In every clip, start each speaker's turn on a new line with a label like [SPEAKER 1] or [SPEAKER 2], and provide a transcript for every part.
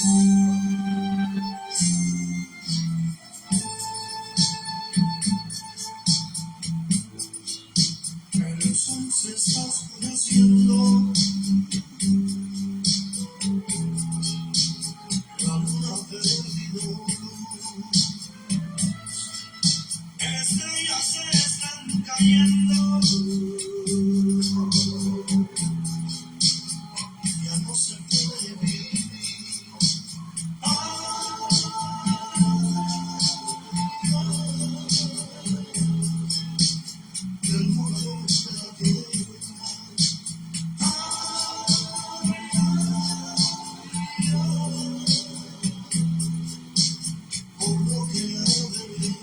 [SPEAKER 1] El sol se está oscureciendo, la luna perdido, estrellas se están cayendo, ya no se puede vivir. El mundo de la tierra, por lo que ha de venir,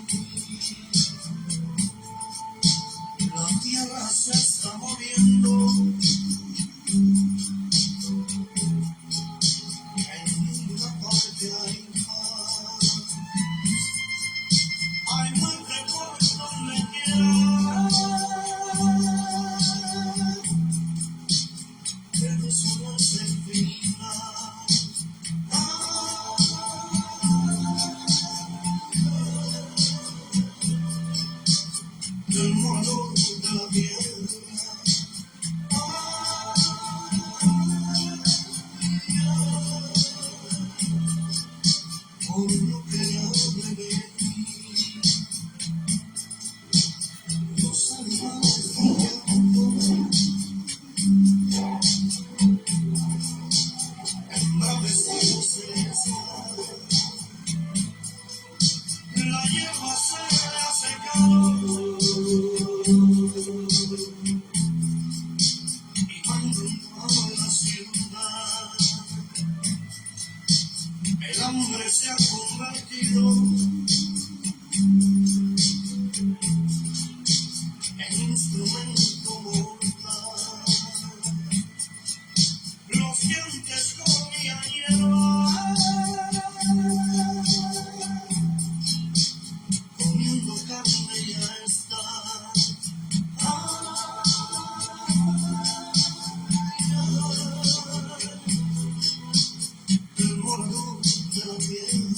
[SPEAKER 1] la tierra se está moviendo, en ninguna parte hay paz, hay muerte por donde quiera, pero eso no es el final. Del mundo de la tierra, por lo que ha de venir, los animales brillando, embravecidos están, la hierba se ha secado, y cuando entró en la ciudad, el hambre se ha convertido en instrumento mortal. Los que antes comían hierba, comiendo carne ya está. El mundo de la tierra,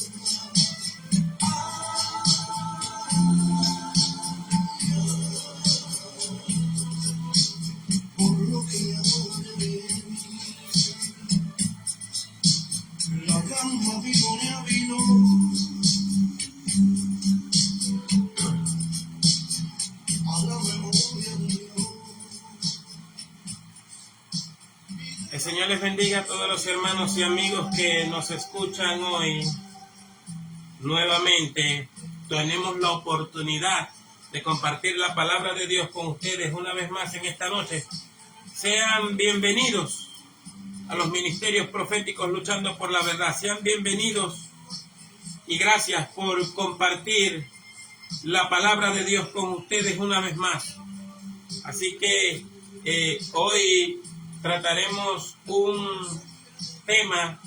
[SPEAKER 1] por lo que ha de venir, la gran Babilonia vino, a la memoria de Dios.
[SPEAKER 2] El Señor les bendiga a todos los hermanos y amigos que nos escuchan hoy. Nuevamente tenemos la oportunidad de compartir la palabra de Dios con ustedes una vez más en esta noche. Sean bienvenidos a los ministerios proféticos luchando por la verdad. Sean bienvenidos y gracias por compartir la palabra de Dios con ustedes una vez más. Así que hoy trataremos un tema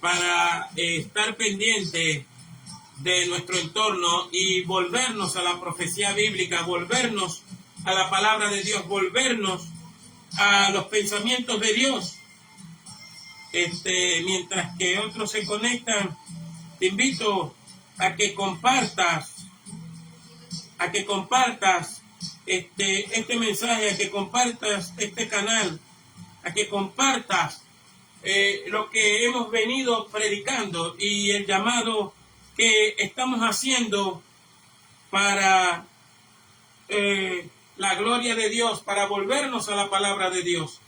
[SPEAKER 2] para estar pendiente de nuestro entorno y volvernos a la profecía bíblica, volvernos a la palabra de Dios, volvernos a los pensamientos de Dios. Mientras que otros se conectan, te invito a que compartas este mensaje, a que compartas este canal, a que compartas lo que hemos venido predicando y el llamado que estamos haciendo para la gloria de Dios, para volvernos a la palabra de Dios,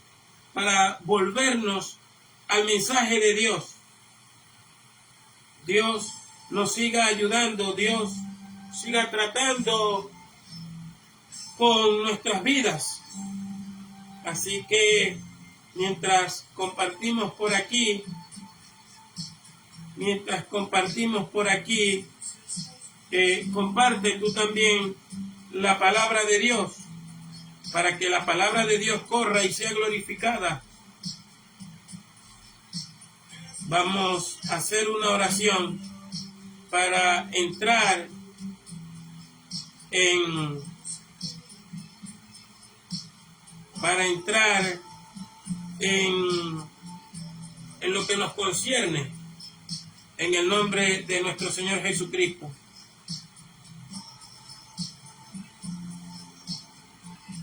[SPEAKER 2] para volvernos al mensaje de Dios. Dios nos siga ayudando, Dios siga tratando con nuestras vidas. Así que mientras compartimos por aquí, comparte tú también la palabra de Dios, para que la palabra de Dios corra y sea glorificada. Vamos a hacer una oración para entrar en lo que nos concierne. en el nombre de nuestro Señor Jesucristo.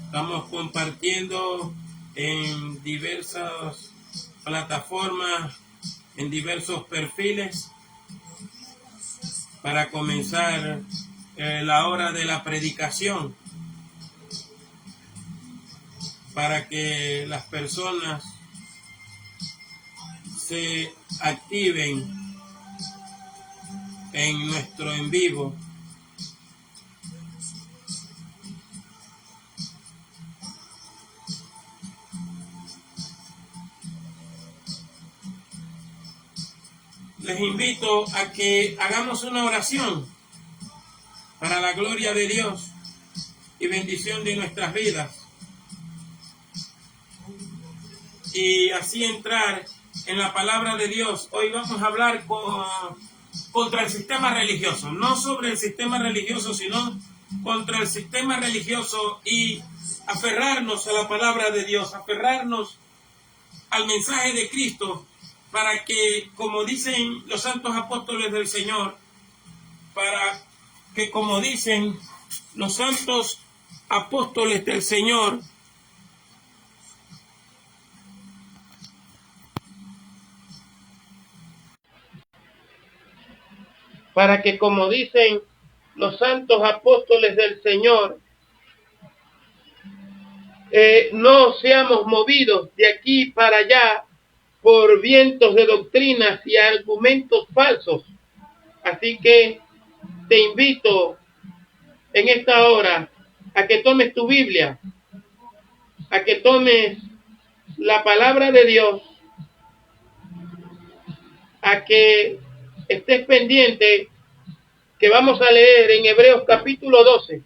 [SPEAKER 2] Estamos compartiendo en diversas plataformas, en diversos perfiles, para comenzar la hora de la predicación, para que las personas se activen en nuestro en vivo. Les invito a que hagamos una oración para la gloria de Dios y bendición de nuestras vidas, y así entrar en la palabra de Dios. Hoy vamos a hablar contra el sistema religioso, no sobre el sistema religioso, sino contra el sistema religioso, y aferrarnos a la palabra de Dios, aferrarnos al mensaje de Cristo, para que, como dicen los santos apóstoles del Señor, para que, como dicen los santos apóstoles del Señor, para que, como dicen los santos apóstoles del Señor, no seamos movidos de aquí para allá por vientos de doctrinas y argumentos falsos. Así que te invito en esta hora a que tomes tu Biblia, a que tomes la palabra de Dios, a que estés pendiente, que vamos a leer en Hebreos capítulo 12.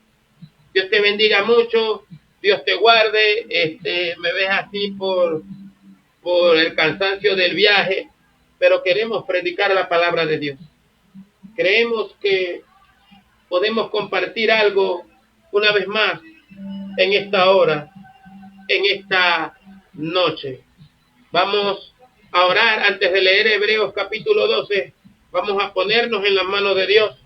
[SPEAKER 2] Dios te bendiga mucho, Dios te guarde. Me ves así por el cansancio del viaje, pero queremos predicar la palabra de Dios. Creemos que podemos compartir algo una vez más en esta hora, en esta noche. Vamos a orar antes de leer Hebreos capítulo 12. Vamos a ponernos en las manos de Dios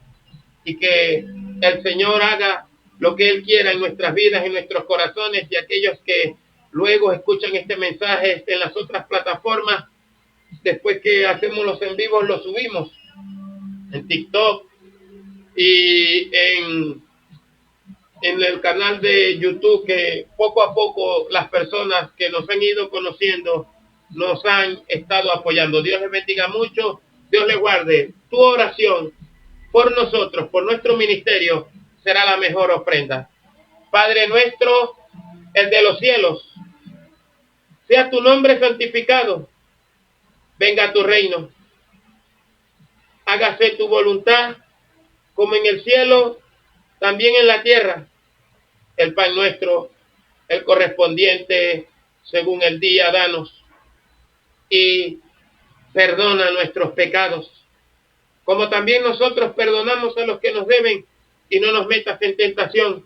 [SPEAKER 2] y que el Señor haga lo que Él quiera en nuestras vidas, en nuestros corazones, y aquellos que luego escuchan este mensaje en las otras plataformas, después que hacemos los en vivos, los subimos en TikTok y en el canal de YouTube, que poco a poco las personas que nos han ido conociendo nos han estado apoyando. Dios les bendiga mucho, Dios les guarde. Tu oración por nosotros, por nuestro ministerio, será la mejor ofrenda. Padre nuestro, el de los cielos, sea tu nombre santificado, venga tu reino, hágase tu voluntad, como en el cielo, también en la tierra. El pan nuestro, el correspondiente según el día, danos, y perdona nuestros pecados, como también nosotros perdonamos a los que nos deben, y no nos metas en tentación,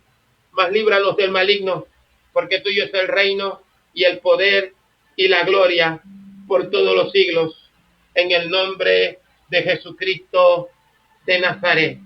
[SPEAKER 2] mas líbranos del maligno, porque tuyo es el reino y el poder y la gloria por todos los siglos, en el nombre de Jesucristo de Nazaret.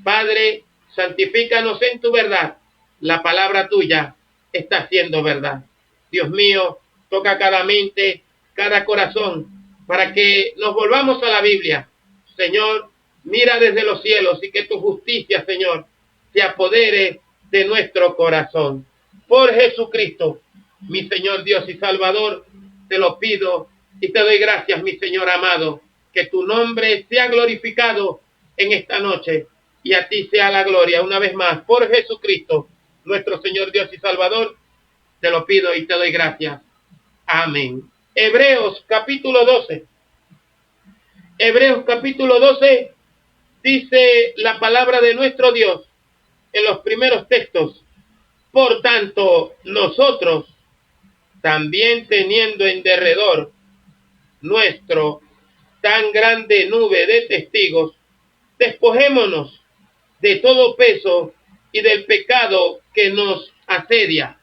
[SPEAKER 2] Padre, santifícanos en tu verdad, la palabra tuya está siendo verdad. Dios mío, toca cada mente, cada corazón, para que nos volvamos a la Biblia. Señor, mira desde los cielos y que tu justicia, Señor, se apodere de nuestro corazón. Por Jesucristo, mi Señor Dios y Salvador, te lo pido y te doy gracias, mi Señor amado, que tu nombre sea glorificado en esta noche, y a ti sea la gloria una vez más. Por Jesucristo, nuestro Señor Dios y Salvador, te lo pido y te doy gracias. Amén. Hebreos capítulo 12. Hebreos capítulo 12 dice la palabra de nuestro Dios en los primeros textos: por tanto, nosotros, también teniendo en derredor nuestro tan grande nube de testigos, despojémonos de todo peso y del pecado que nos asedia,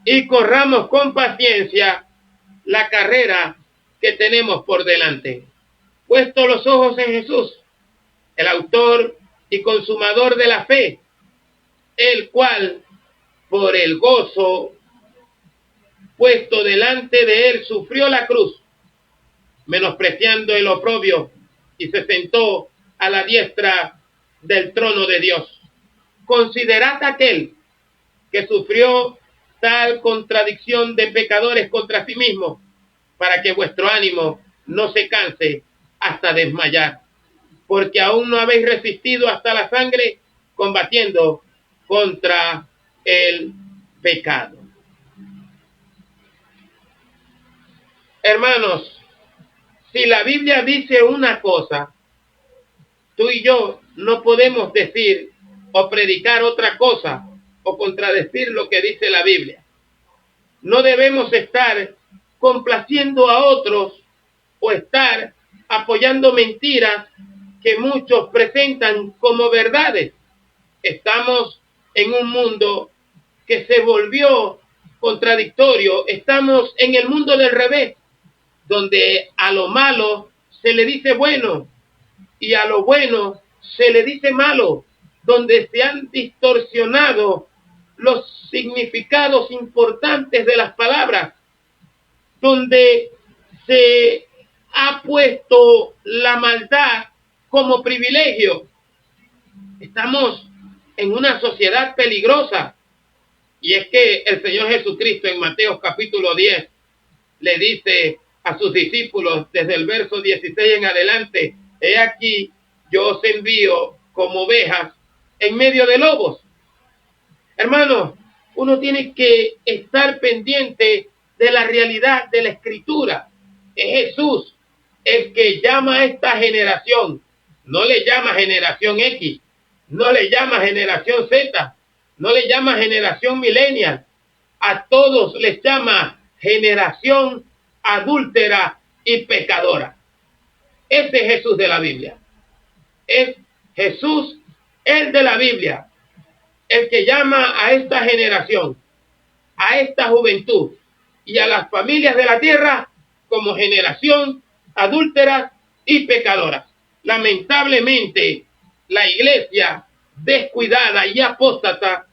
[SPEAKER 2] y corramos con paciencia la carrera que tenemos por delante.
[SPEAKER 3] puesto los ojos en Jesús, el autor y consumador de la fe, el cual, por el gozo puesto delante de él, sufrió la cruz, menospreciando el oprobio, y se sentó a la diestra del trono de Dios. Considerad aquel que sufrió tal contradicción de pecadores contra sí mismo, para que vuestro ánimo no se canse hasta desmayar, porque aún no habéis resistido hasta la sangre, combatiendo contra el pecado. Hermanos, si la Biblia dice una cosa, tú y yo no podemos decir o predicar otra cosa o contradecir lo que dice la Biblia. No debemos estar complaciendo a otros o estar apoyando mentiras que muchos presentan como verdades. Estamos en un mundo que se volvió contradictorio. Estamos en el mundo del revés, donde a lo malo se le dice bueno y a lo bueno se le dice malo, donde se han distorsionado los significados importantes de las palabras, donde se ha puesto la maldad como privilegio. Estamos en una sociedad peligrosa, y es que el Señor Jesucristo en Mateo capítulo 10 le dice a sus discípulos desde el verso 16 en adelante: he aquí, yo os envío como ovejas en medio de lobos. Hermanos, uno tiene que estar pendiente de la realidad de la Escritura. Es Jesús el que llama a esta generación. No le llama generación X, no le llama generación Z, no le llama generación millennial. A todos les llama generación adúltera y pecadora. Ese es Jesús de la Biblia. Es Jesús, el de la Biblia, el que llama a esta generación, a esta juventud y a las familias de la tierra como generación adúltera y pecadora. Lamentablemente, la iglesia descuidada y apóstata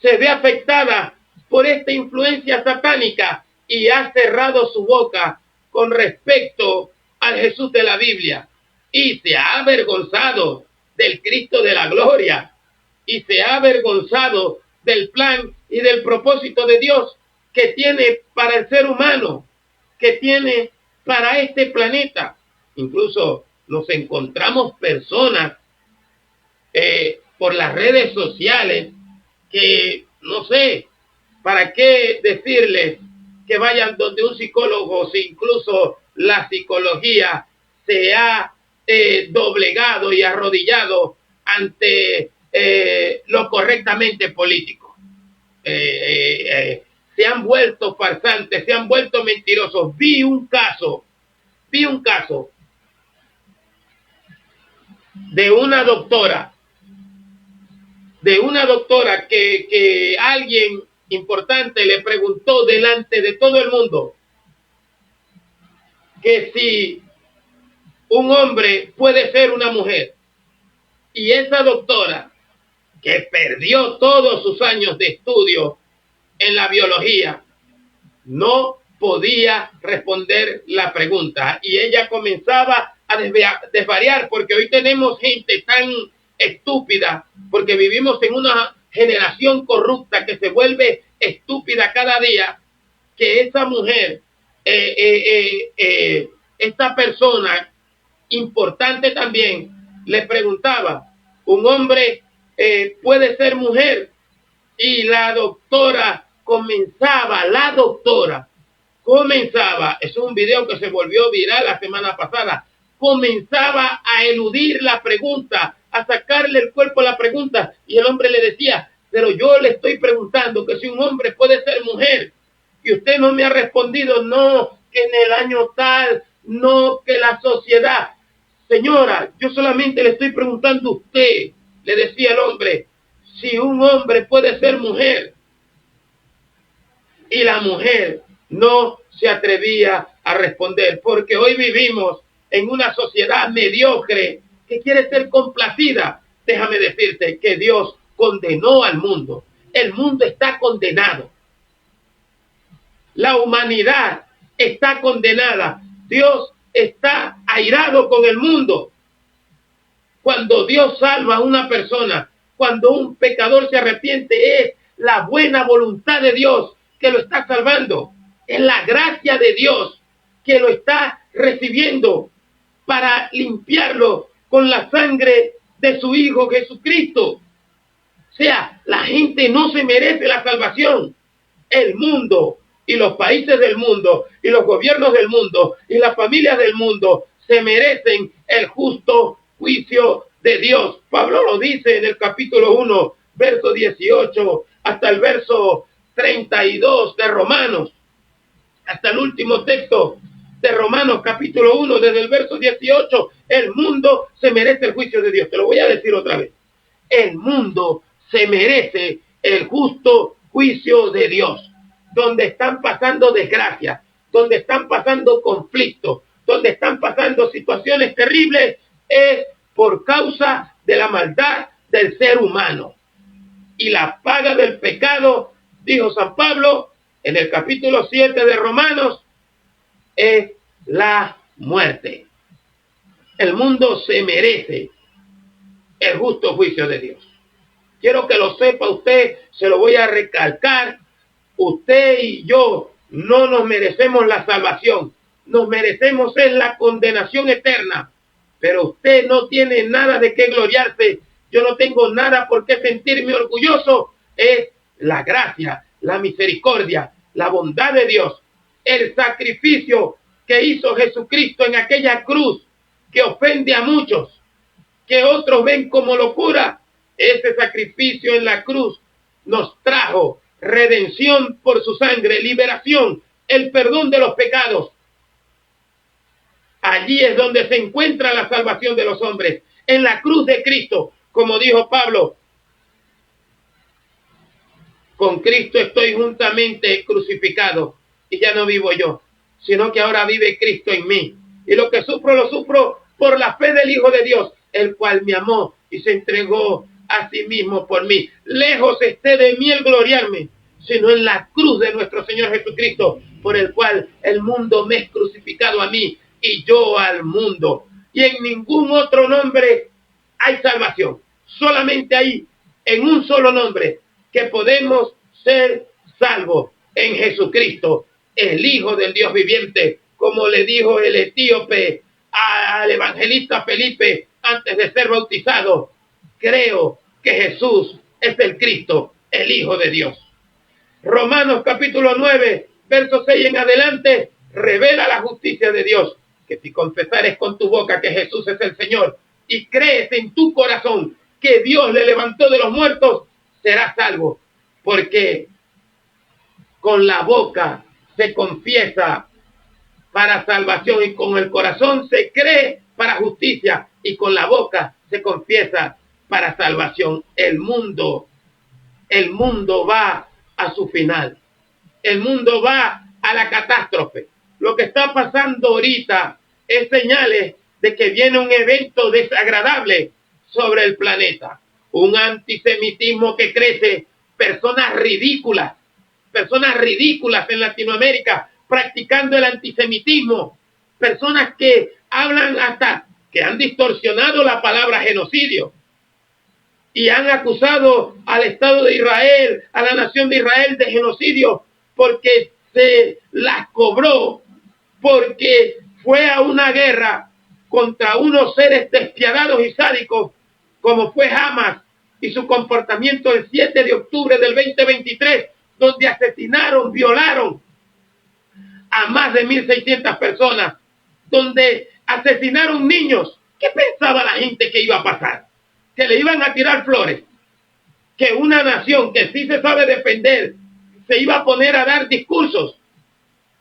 [SPEAKER 3] se ve afectada por esta influencia satánica y ha cerrado su boca con respecto al Jesús de la Biblia, y se ha avergonzado del Cristo de la gloria, y se ha avergonzado del plan y del propósito de Dios que tiene para el ser humano, que tiene para este planeta. Incluso nos encontramos personas por las redes sociales que, no sé, ¿para qué decirles que vayan donde un psicólogo si incluso la psicología se ha doblegado y arrodillado ante lo correctamente político? Se han vuelto farsantes, se han vuelto mentirosos. Vi un caso de una doctora que alguien importante le preguntó delante de todo el mundo que si un hombre puede ser una mujer. Y esa doctora, que perdió todos sus años de estudio en la biología, no podía responder la pregunta. Y ella comenzaba a desvariar, porque hoy tenemos gente tan estúpida, porque vivimos en una generación corrupta que se vuelve estúpida cada día, que esa mujer, esta persona importante también, le preguntaba, ¿un hombre puede ser mujer? Y la doctora comenzaba, es un video que se volvió viral la semana pasada, comenzaba a eludir la pregunta, a sacarle el cuerpo a la pregunta, y el hombre le decía, pero yo le estoy preguntando que si un hombre puede ser mujer, y usted no me ha respondido, no, que en el año tal, no, que la sociedad. Señora, yo solamente le estoy preguntando a usted, le decía el hombre, si un hombre puede ser mujer. Y la mujer no se atrevía a responder, porque hoy vivimos en una sociedad mediocre que quiere ser complacida. Déjame decirte que Dios condenó al mundo. El mundo está condenado. La humanidad está condenada. Dios está airado con el mundo. Cuando Dios salva a una persona, cuando un pecador se arrepiente, es la buena voluntad de Dios que lo está salvando. Es la gracia de Dios que lo está recibiendo para limpiarlo con la sangre de su Hijo Jesucristo. O sea, la gente no se merece la salvación. El mundo y los países del mundo y los gobiernos del mundo y las familias del mundo se merecen el justo juicio de Dios. Pablo lo dice en el capítulo 1, verso 18 hasta el verso 32 de Romanos, hasta el último texto de Romanos capítulo 1, desde el verso 18, el mundo se merece el juicio de Dios. Te lo voy a decir otra vez. El mundo se merece el justo juicio de Dios. Donde están pasando desgracias, donde están pasando conflictos, donde están pasando situaciones terribles, es por causa de la maldad del ser humano. Y la paga del pecado, dijo San Pablo en el capítulo 7 de Romanos, es la muerte. El mundo se merece el justo juicio de Dios. Quiero que lo sepa usted, se lo voy a recalcar. Usted y yo no nos merecemos la salvación, nos merecemos la condenación eterna, pero usted no tiene nada de qué gloriarse, yo no tengo nada por qué sentirme orgulloso. Es la gracia, la misericordia, la bondad de Dios, el sacrificio que hizo Jesucristo en aquella cruz que ofende a muchos, que otros ven como locura. Ese sacrificio en la cruz nos trajo redención por su sangre, liberación, el perdón de los pecados. Allí es donde se encuentra la salvación de los hombres, en la cruz de Cristo, como dijo Pablo. Con Cristo estoy juntamente crucificado, y ya no vivo yo, sino que ahora vive Cristo en mí. Y lo que sufro, lo sufro por la fe del Hijo de Dios, el cual me amó y se entregó a sí mismo por mí. Lejos esté de mí el gloriarme, sino en la cruz de nuestro Señor Jesucristo, por el cual el mundo me es crucificado a mí y yo al mundo. Y en ningún otro nombre hay salvación. Solamente hay en un solo nombre que podemos ser salvos, en Jesucristo, el Hijo del Dios viviente, como le dijo el etíope al evangelista Felipe antes de ser bautizado. Creo que Jesús es el Cristo, el Hijo de Dios. Romanos capítulo 9, verso 6 en adelante, revela la justicia de Dios, que si confesares con tu boca que Jesús es el Señor y crees en tu corazón que Dios le levantó de los muertos, serás salvo, porque con la boca se confiesa para salvación y con el corazón se cree para justicia y con la boca se confiesa para salvación. El mundo va a su final. El mundo va a la catástrofe. Lo que está pasando ahorita es señales de que viene un evento desagradable sobre el planeta. Un antisemitismo que crece, personas ridículas en Latinoamérica practicando el antisemitismo, personas que hablan hasta que han distorsionado la palabra genocidio y han acusado al Estado de Israel, a la nación de Israel de genocidio porque se las cobró, porque fue a una guerra contra unos seres despiadados y sádicos como fue Hamas y su comportamiento el 7 de octubre del 2023, donde asesinaron, violaron a más de 1.600 personas, donde asesinaron niños. ¿Qué pensaba la gente que iba a pasar? Que le iban a tirar flores, que una nación que sí se sabe defender se iba a poner a dar discursos.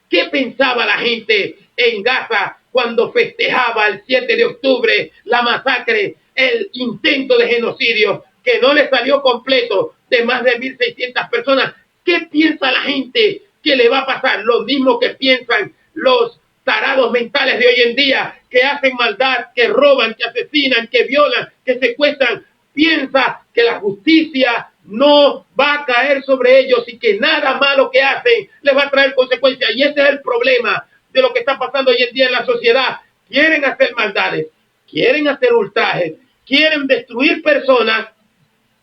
[SPEAKER 3] ¿Qué pensaba la gente en Gaza cuando festejaba el 7 de octubre la masacre, el intento de genocidio que no le salió completo de más de 1.600 personas? ¿Qué piensa la gente que le va a pasar? Lo mismo que piensan los tarados mentales de hoy en día que hacen maldad, que roban, que asesinan, que violan, que secuestran, piensa que la justicia no va a caer sobre ellos y que nada malo que hacen les va a traer consecuencias. Y ese es el problema de lo que está pasando hoy en día en la sociedad. Quieren hacer maldades, quieren hacer ultrajes, quieren destruir personas,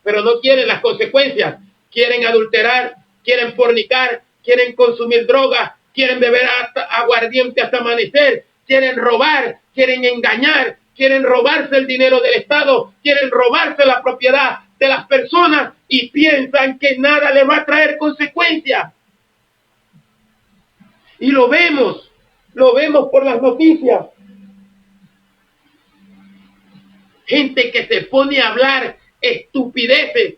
[SPEAKER 3] pero no quieren las consecuencias. Quieren adulterar, quieren fornicar, quieren consumir drogas, quieren beber hasta aguardiente hasta amanecer, quieren robar, quieren engañar, quieren robarse el dinero del Estado, quieren robarse la propiedad de las personas y piensan que nada les va a traer consecuencias. Y lo vemos por las noticias. Gente que se pone a hablar estupideces,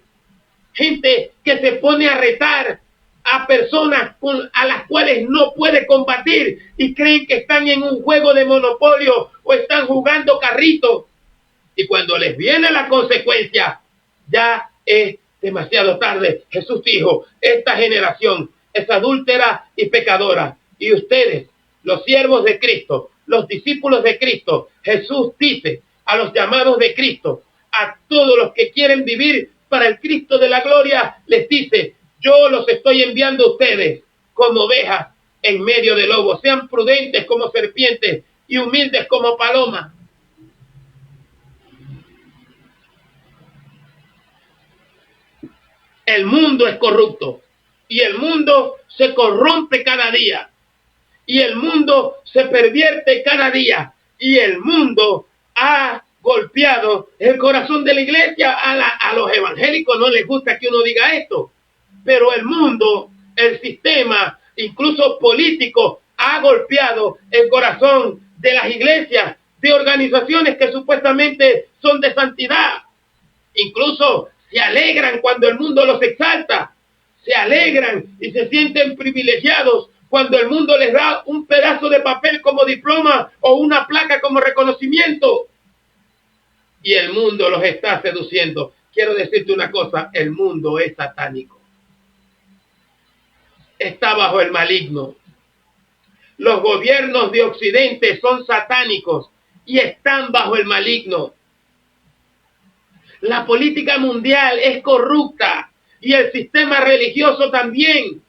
[SPEAKER 3] gente que se pone a retar a personas a las cuales no puede combatir y creen que están en un juego de monopolio o están jugando carrito. Y cuando les viene la consecuencia, ya es demasiado tarde. Jesús dijo, esta generación es adúltera y pecadora. Y ustedes, los siervos de Cristo, los discípulos de Cristo, Jesús dice a los llamados de Cristo, a todos los que quieren vivir para el Cristo de la gloria, les dice, yo los estoy enviando a ustedes como ovejas en medio de lobos. Sean prudentes como serpientes y humildes como palomas. El mundo es corrupto y el mundo se corrompe cada día y el mundo se pervierte cada día y el mundo ha golpeado el corazón de la iglesia. A los evangélicos no les gusta que uno diga esto, pero el mundo, el sistema, incluso político, ha golpeado el corazón de las iglesias, de organizaciones que supuestamente son de santidad. Incluso se alegran cuando el mundo los exalta, se alegran y se sienten privilegiados cuando el mundo les da un pedazo de papel como diploma o una placa como reconocimiento. Y el mundo los está seduciendo. Quiero decirte una cosa, el mundo es satánico. Está bajo el maligno. Los gobiernos de Occidente son satánicos y están bajo el maligno. La política mundial es corrupta y el sistema religioso también.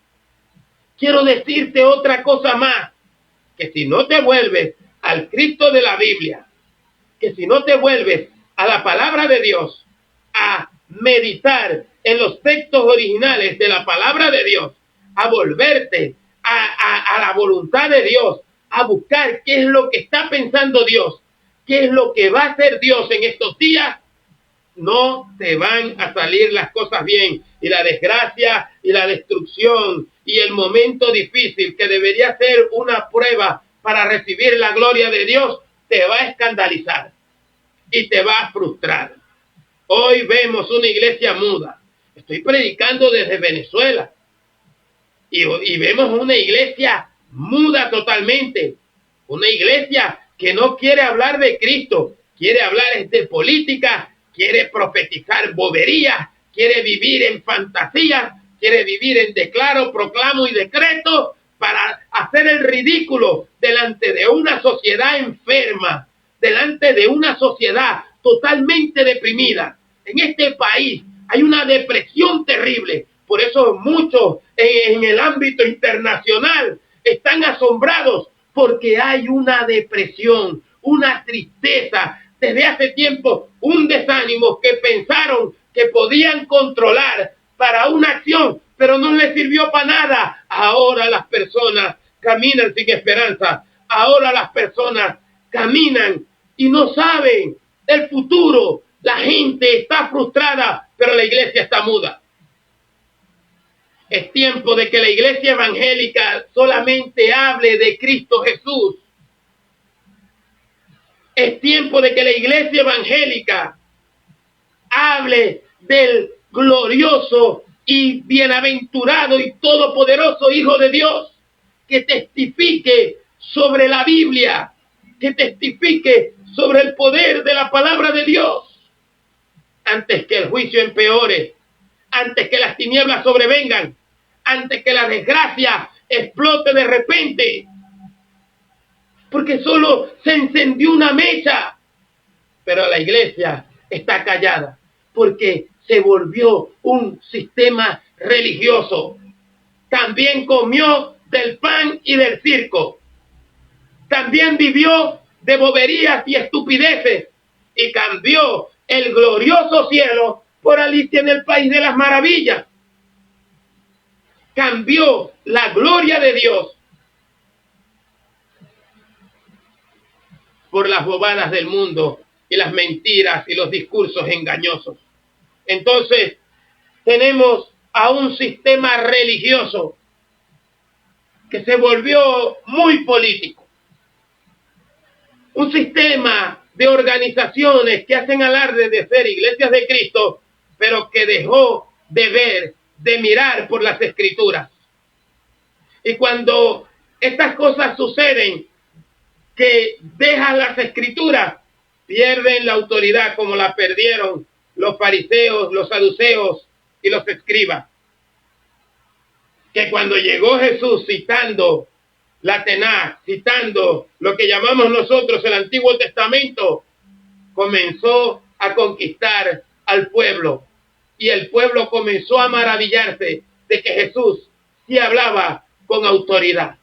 [SPEAKER 3] Quiero decirte otra cosa más, que si no te vuelves al Cristo de la Biblia, que si no te vuelves a la palabra de Dios, a meditar en los textos originales de la palabra de Dios, a volverte a la voluntad de Dios, a buscar qué es lo que está pensando Dios, qué es lo que va a hacer Dios en estos días, no te van a salir las cosas bien. Y la desgracia y la destrucción y el momento difícil que debería ser una prueba para recibir la gloria de Dios, te va a escandalizar y te va a frustrar. Hoy vemos una iglesia muda. Estoy predicando desde Venezuela. Y vemos una iglesia muda totalmente. Una iglesia que no quiere hablar de Cristo. Quiere hablar de política, quiere profetizar boberías, quiere vivir en fantasía, quiere vivir en declaro, proclamo y decreto para hacer el ridículo delante de una sociedad enferma, delante de una sociedad totalmente deprimida. En este país hay una depresión terrible. Por eso muchos en el ámbito internacional están asombrados porque hay una depresión, una tristeza. Desde hace tiempo, un desánimo que pensaron que podían controlar para una acción, pero no les sirvió para nada. Ahora las personas caminan sin esperanza. Ahora las personas caminan y no saben el futuro. La gente está frustrada, pero la iglesia está muda. Es tiempo de que la iglesia evangélica solamente hable de Cristo Jesús. Es tiempo de que la iglesia evangélica hable del glorioso y bienaventurado y todopoderoso Hijo de Dios, que testifique sobre la Biblia, que testifique sobre el poder de la palabra de Dios, antes que el juicio empeore, antes que las tinieblas sobrevengan, antes que la desgracia explote de repente. porque solo se encendió una mecha. Pero la iglesia está callada porque se volvió un sistema religioso. También comió del pan y del circo. También vivió de boberías y estupideces y cambió el glorioso cielo por Alicia en el País de las Maravillas. Cambió la gloria de Dios por las bobadas del mundo y las mentiras y los discursos engañosos. Entonces, tenemos a un sistema religioso que se volvió muy político. Un sistema de organizaciones que hacen alarde de ser iglesias de Cristo, pero que dejó de ver, de mirar por las Escrituras. Y cuando estas cosas suceden, que dejan las Escrituras, pierden la autoridad como la perdieron los fariseos, los saduceos y los escribas. Que cuando llegó Jesús citando la Tenaz, citando lo que llamamos nosotros el Antiguo Testamento, comenzó a conquistar al pueblo. Y el pueblo comenzó a maravillarse de que Jesús sí hablaba con autoridad,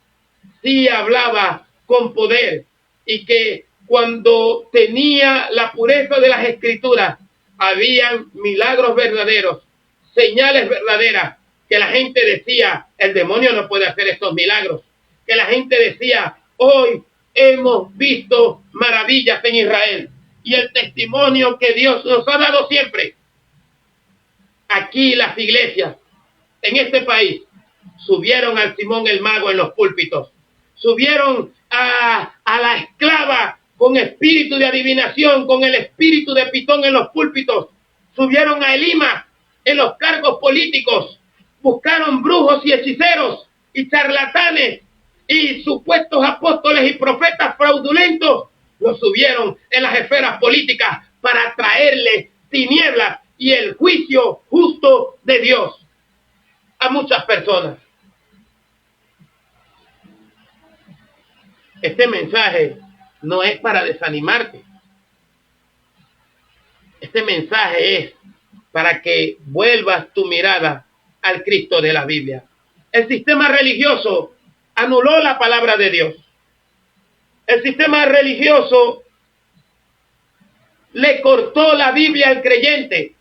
[SPEAKER 3] sí hablaba con poder, y que cuando tenía la pureza de las Escrituras, habían milagros verdaderos, señales verdaderas, que la gente decía, el demonio no puede hacer estos milagros. Que la gente decía, hoy hemos visto maravillas en Israel. Y el testimonio que Dios nos ha dado siempre. Aquí las iglesias, en este país, subieron al Simón el Mago en los púlpitos. Subieron a la esclava con espíritu de adivinación, con el espíritu de Pitón en los púlpitos. Subieron a Elima en los cargos políticos. Buscaron brujos y hechiceros y charlatanes y supuestos apóstoles y profetas fraudulentos. Los subieron en las esferas políticas para traerle tinieblas y el juicio justo de Dios a muchas personas. Este mensaje no es para desanimarte. Este mensaje es para que vuelvas tu mirada al Cristo de la Biblia. El sistema religioso anuló la palabra de Dios. El sistema religioso le cortó la Biblia al creyente,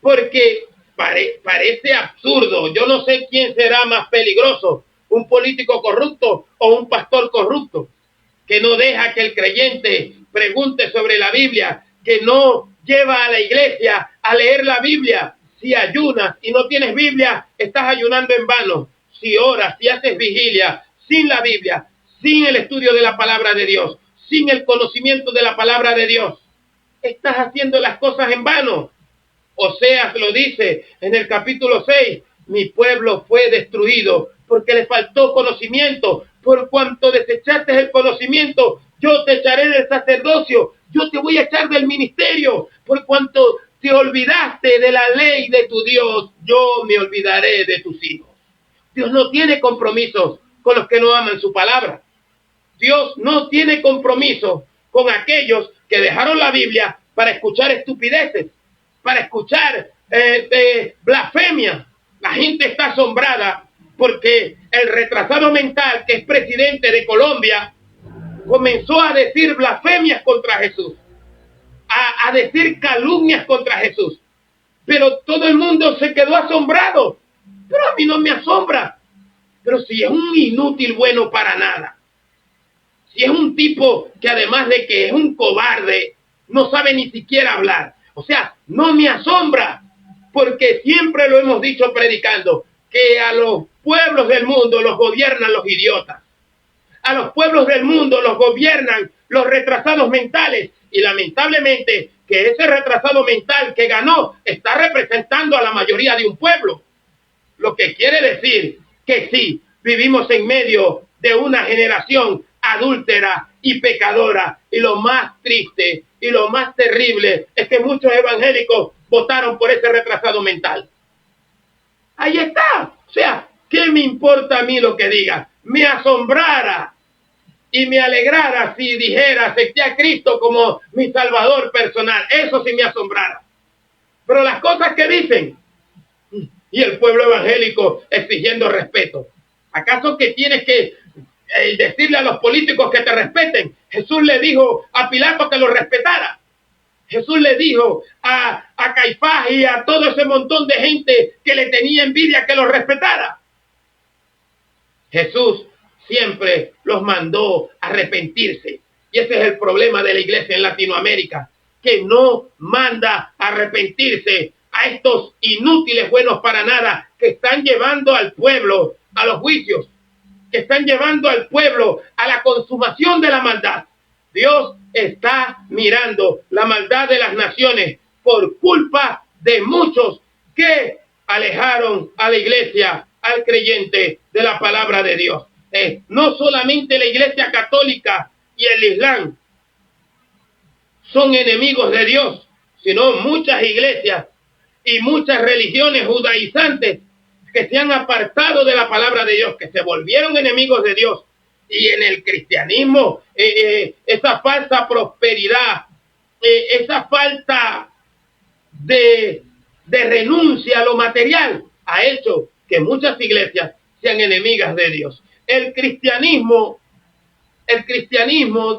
[SPEAKER 3] porque parece absurdo. Yo no sé quién será más peligroso, un político corrupto o un pastor corrupto, que no deja que el creyente pregunte sobre la Biblia, que no lleva a la iglesia a leer la Biblia. Si ayunas y no tienes Biblia, estás ayunando en vano. Si oras, si haces vigilia sin la Biblia, sin el estudio de la palabra de Dios, sin el conocimiento de la palabra de Dios, estás haciendo las cosas en vano. Oseas lo dice en el capítulo 6, mi pueblo fue destruido porque le faltó conocimiento. Por cuanto desechaste el conocimiento, yo te echaré del sacerdocio, yo te voy a echar del ministerio. Por cuanto te olvidaste de la ley de tu Dios, yo me olvidaré de tus hijos. Dios no tiene compromisos con los que no aman su palabra. Dios no tiene compromiso con aquellos que dejaron la Biblia para escuchar estupideces, para escuchar blasfemia. La gente está asombrada porque el retrasado mental, que es presidente de Colombia, comenzó a decir blasfemias contra Jesús, a decir calumnias contra Jesús. Pero todo el mundo se quedó asombrado. Pero a mí no me asombra. Pero si es un inútil bueno para nada, si es un tipo que además de que es un cobarde, no sabe ni siquiera hablar. O sea, no me asombra, porque siempre lo hemos dicho predicando, que a los pueblos del mundo los gobiernan los idiotas. A los pueblos del mundo los gobiernan los retrasados mentales. Y lamentablemente que ese retrasado mental que ganó está representando a la mayoría de un pueblo. Lo que quiere decir que sí, vivimos en medio de una generación adúltera y pecadora. Y lo más triste y lo más terrible es que muchos evangélicos votaron por ese retrasado mental. Ahí está. O sea, ¿qué me importa a mí lo que diga? Me asombrara y me alegrara si dijera, acepté a Cristo como mi Salvador personal. Eso sí me asombrara. Pero las cosas que dicen, y el pueblo evangélico exigiendo respeto. ¿Acaso que tienes que decirle a los políticos que te respeten? Jesús le dijo a Pilato que lo respetara. Jesús le dijo a Caifás y a todo ese montón de gente que le tenía envidia que lo respetara. Jesús siempre los mandó a arrepentirse. Y ese es el problema de la iglesia en Latinoamérica, que no manda a arrepentirse a estos inútiles buenos para nada que están llevando al pueblo a los juicios, que están llevando al pueblo a la consumación de la maldad. Dios está mirando la maldad de las naciones por culpa de muchos que alejaron a la iglesia, al creyente, de la palabra de Dios. No solamente la iglesia católica y el Islam son enemigos de Dios, sino muchas iglesias y muchas religiones judaizantes que se han apartado de la palabra de Dios, que se volvieron enemigos de Dios. Y en el cristianismo, esa falsa prosperidad, esa falta de renuncia a lo material, ha hecho que muchas iglesias sean enemigas de Dios. El cristianismo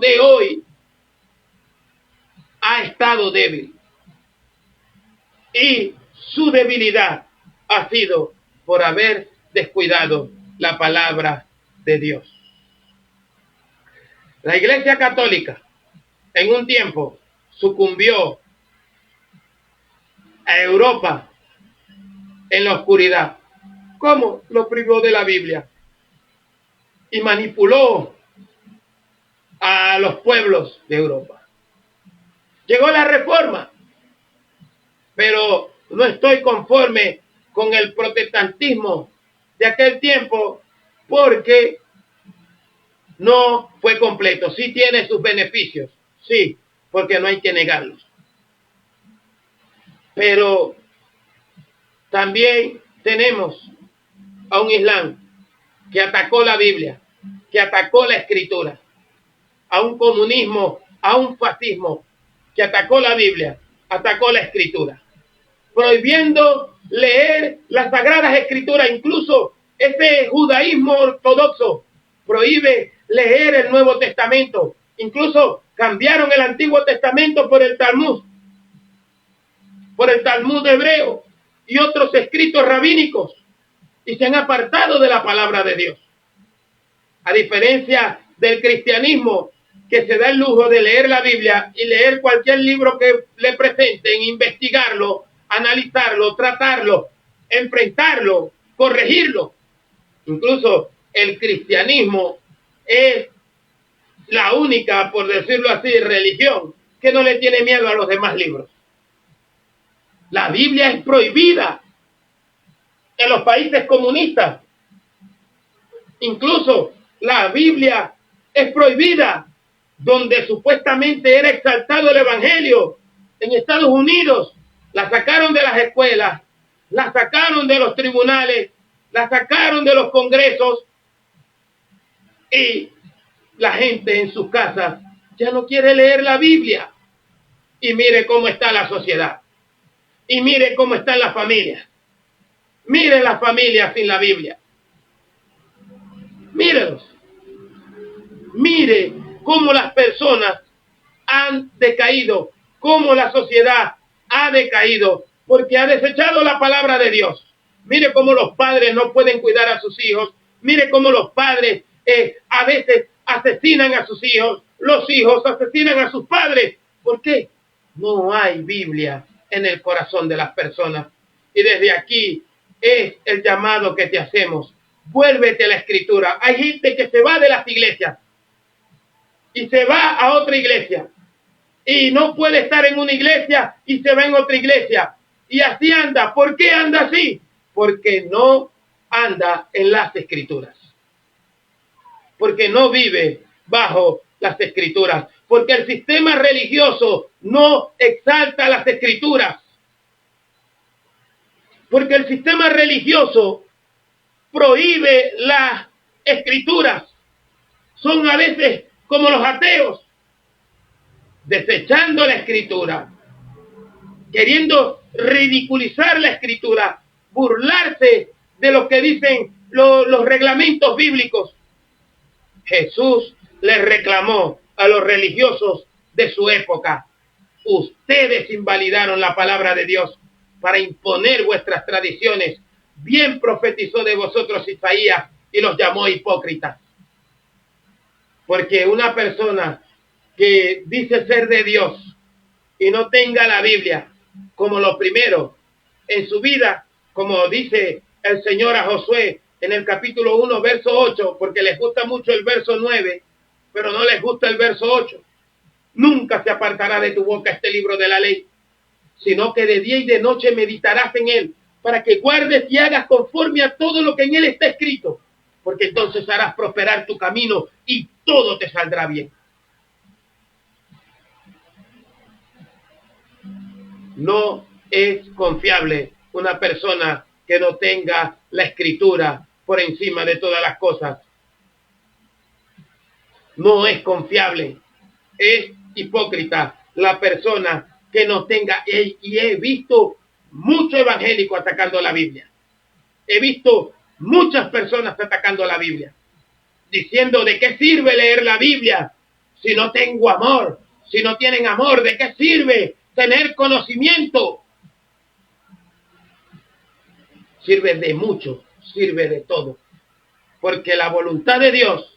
[SPEAKER 3] de hoy ha estado débil. Y su debilidad ha sido por haber descuidado la palabra de Dios. La Iglesia Católica en un tiempo sucumbió a Europa en la oscuridad. ¿Cómo? Lo privó de la Biblia y manipuló a los pueblos de Europa. Llegó la Reforma, pero no estoy conforme con el protestantismo de aquel tiempo porque no fue completo. Sí tiene sus beneficios, sí, porque no hay que negarlos. Pero también tenemos a un Islam que atacó la Biblia, que atacó la Escritura, a un comunismo, a un fascismo que atacó la Biblia, atacó la Escritura, prohibiendo leer las Sagradas Escrituras. Incluso ese judaísmo ortodoxo prohíbe leer el Nuevo Testamento. Incluso cambiaron el Antiguo Testamento por el Talmud hebreo y otros escritos rabínicos, y se han apartado de la palabra de Dios. A diferencia del cristianismo, que se da el lujo de leer la Biblia y leer cualquier libro que le presenten, investigarlo, analizarlo, tratarlo, enfrentarlo, corregirlo. Incluso el cristianismo es la única, por decirlo así, religión que no le tiene miedo a los demás libros. La Biblia es prohibida en los países comunistas. Incluso la Biblia es prohibida donde supuestamente era exaltado el Evangelio. En Estados Unidos la sacaron de las escuelas, la sacaron de los tribunales, la sacaron de los congresos, y la gente en sus casas ya no quiere leer la Biblia. Y mire cómo está la sociedad. Y mire cómo están las familias. Mire las familias sin la Biblia. Mírelos. Mire cómo las personas han decaído, cómo la sociedad ha decaído, porque ha desechado la palabra de Dios. Mire cómo los padres no pueden cuidar a sus hijos. Mire cómo los padres a veces asesinan a sus hijos. Los hijos asesinan a sus padres. ¿Por qué? No hay Biblia en el corazón de las personas. Y desde aquí es el llamado que te hacemos. Vuélvete a la Escritura. Hay gente que se va de las iglesias y se va a otra iglesia, y no puede estar en una iglesia y se va en otra iglesia, y así anda. ¿Por qué anda así? Porque no anda en las Escrituras, porque no vive bajo las Escrituras, porque el sistema religioso no exalta las Escrituras, porque el sistema religioso prohíbe las Escrituras. Son a veces como los ateos, desechando la escritura, queriendo ridiculizar la escritura, burlarse de lo que dicen los reglamentos bíblicos. Jesús les reclamó a los religiosos de su época: ustedes invalidaron la palabra de Dios para imponer vuestras tradiciones. Bien profetizó de vosotros Isaías y los llamó hipócritas. Porque una persona que dice ser de Dios y no tenga la Biblia como lo primero en su vida, como dice el Señor a Josué en el capítulo 1, verso 8, porque les gusta mucho el verso 9, pero no les gusta el verso 8. Nunca se apartará de tu boca este libro de la ley, sino que de día y de noche meditarás en él, para que guardes y hagas conforme a todo lo que en él está escrito, porque entonces harás prosperar tu camino y todo te saldrá bien. No es confiable una persona que no tenga la escritura por encima de todas las cosas. No es confiable. Es hipócrita la persona que no tenga. Y he visto mucho evangélico atacando la Biblia. He visto muchas personas atacando la Biblia, diciendo: ¿de qué sirve leer la Biblia si no tengo amor? Si no tienen amor, ¿de qué sirve tener conocimiento? Sirve de mucho, sirve de todo. Porque la voluntad de Dios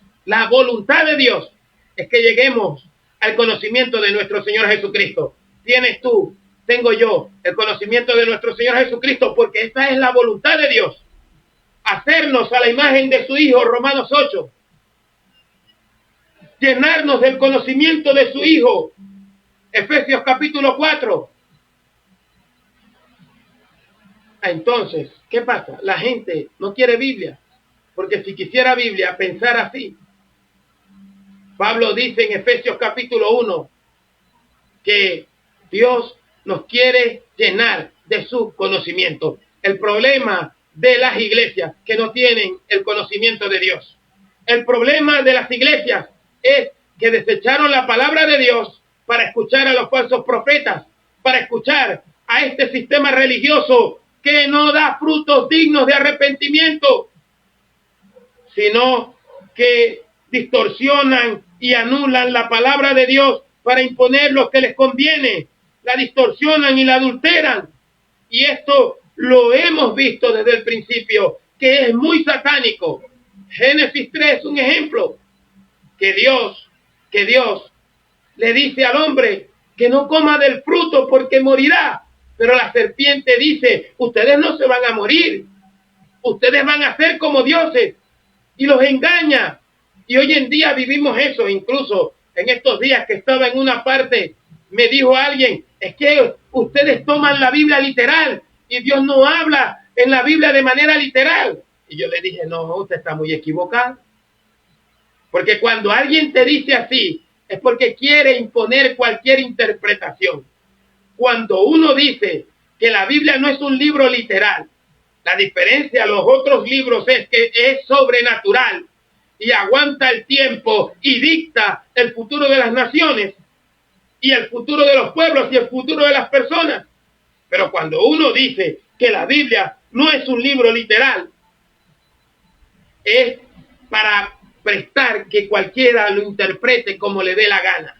[SPEAKER 3] es que lleguemos al conocimiento de nuestro Señor Jesucristo. Tienes tú, tengo yo, el conocimiento de nuestro Señor Jesucristo, porque esta es la voluntad de Dios. Hacernos a la imagen de su Hijo, Romanos 8. Llenarnos del conocimiento de su Hijo, Efesios capítulo 4. Entonces, ¿qué pasa? La gente no quiere Biblia, porque si quisiera Biblia, pensar así. Pablo dice en Efesios capítulo 1 que Dios nos quiere llenar de su conocimiento. El problema de las iglesias que no tienen el conocimiento de Dios. El problema de las iglesias es que desecharon la palabra de Dios para escuchar a los falsos profetas, para escuchar a este sistema religioso que no da frutos dignos de arrepentimiento, sino que distorsionan y anulan la palabra de Dios para imponer lo que les conviene. La distorsionan y la adulteran. Y esto lo hemos visto desde el principio, que es muy satánico. Génesis 3, un ejemplo, que Dios le dice al hombre que no coma del fruto porque morirá. Pero la serpiente dice: ustedes no se van a morir, ustedes van a ser como dioses, y los engaña. Y hoy en día vivimos eso. Incluso en estos días que estaba en una parte, me dijo alguien: es que ustedes toman la Biblia literal y Dios no habla en la Biblia de manera literal. Y yo le dije: no, usted está muy equivocado. Porque cuando alguien te dice así, es porque quiere imponer cualquier interpretación. Cuando uno dice que la Biblia no es un libro literal, la diferencia a los otros libros es que es sobrenatural y aguanta el tiempo y dicta el futuro de las naciones y el futuro de los pueblos y el futuro de las personas. Pero cuando uno dice que la Biblia no es un libro literal, es para prestar que cualquiera lo interprete como le dé la gana.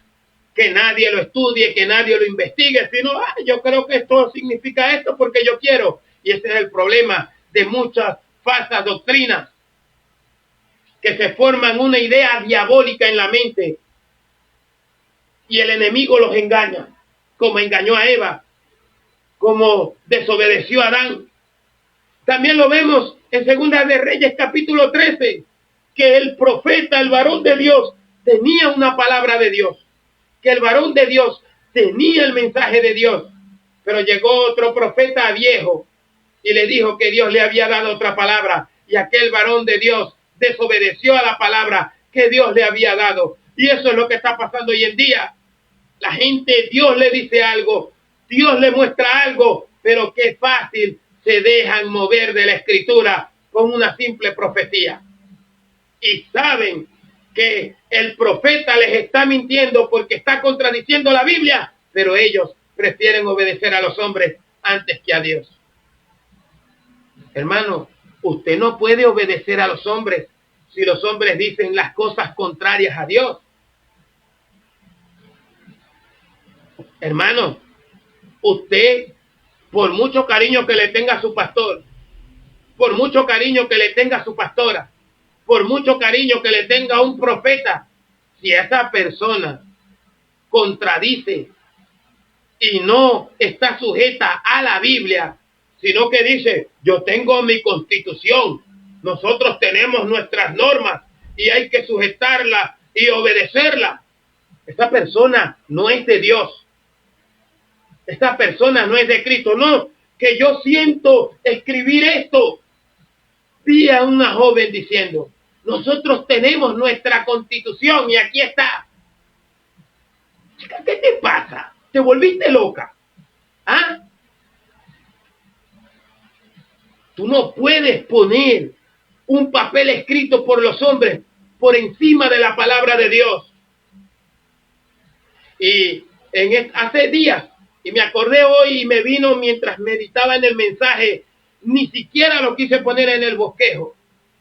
[SPEAKER 3] Que nadie lo estudie, que nadie lo investigue, sino yo creo que esto significa esto porque yo quiero. Y ese es el problema de muchas falsas doctrinas, que se forman una idea diabólica en la mente y el enemigo los engaña, como engañó a Eva, como desobedeció a Adán. También lo vemos en Segunda de Reyes capítulo 13, que el profeta, el varón de Dios, tenía una palabra de Dios, que el varón de Dios tenía el mensaje de Dios, pero llegó otro profeta viejo y le dijo que Dios le había dado otra palabra, y aquel varón de Dios desobedeció a la palabra que Dios le había dado. Y eso es lo que está pasando hoy en día. La gente, Dios le dice algo, Dios le muestra algo, pero qué fácil se dejan mover de la escritura con una simple profecía. Y saben que el profeta les está mintiendo porque está contradiciendo la Biblia, pero ellos prefieren obedecer a los hombres antes que a Dios. Hermano, usted no puede obedecer a los hombres si los hombres dicen las cosas contrarias a Dios. Hermano, usted, por mucho cariño que le tenga a su pastor, por mucho cariño que le tenga a su pastora, por mucho cariño que le tenga a un profeta, si esa persona contradice y no está sujeta a la Biblia, sino que dice, yo tengo mi constitución, nosotros tenemos nuestras normas y hay que sujetarla y obedecerla, esa persona no es de Dios. Esta persona no es de Cristo. No, que yo siento escribir esto. Vi a una joven diciendo, nosotros tenemos nuestra constitución y aquí está. Chica, ¿qué te pasa? ¿Te volviste loca? ¿Ah? Tú no puedes poner un papel escrito por los hombres por encima de la palabra de Dios. Y hace días, y me acordé hoy y me vino mientras meditaba en el mensaje, ni siquiera lo quise poner en el bosquejo,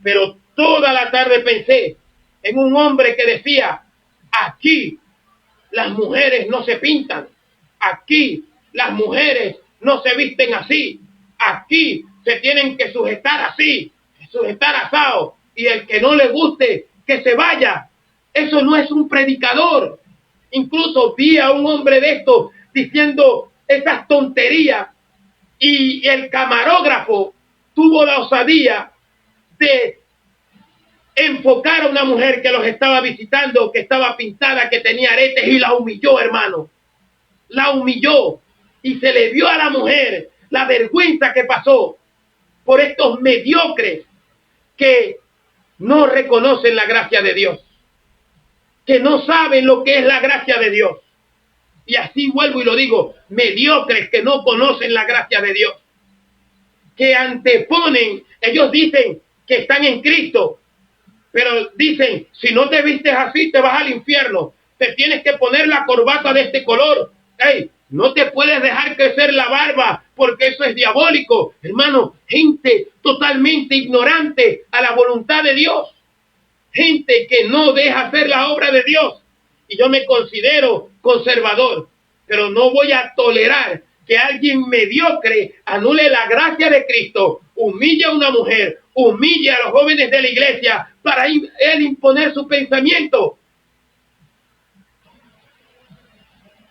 [SPEAKER 3] pero toda la tarde pensé en un hombre que decía, aquí las mujeres no se pintan, aquí las mujeres no se visten así, aquí se tienen que sujetar así, sujetar asado, y el que no le guste, que se vaya. Eso no es un predicador. Incluso vi a un hombre de estos diciendo esas tonterías y el camarógrafo tuvo la osadía de enfocar a una mujer que los estaba visitando, que estaba pintada, que tenía aretes, y la humilló, hermano. La humilló y se le vio a la mujer la vergüenza que pasó por estos mediocres que no reconocen la gracia de Dios, que no saben lo que es la gracia de Dios. Y así vuelvo y lo digo, mediocres que no conocen la gracia de Dios, que anteponen, ellos dicen que están en Cristo, pero dicen, si no te vistes así te vas al infierno, te tienes que poner la corbata de este color, hey, no te puedes dejar crecer la barba porque eso es diabólico. Hermano, gente totalmente ignorante a la voluntad de Dios, gente que no deja hacer la obra de Dios. Y yo me considero conservador, pero no voy a tolerar que alguien mediocre anule la gracia de Cristo, humille a una mujer, humille a los jóvenes de la iglesia para él imponer su pensamiento,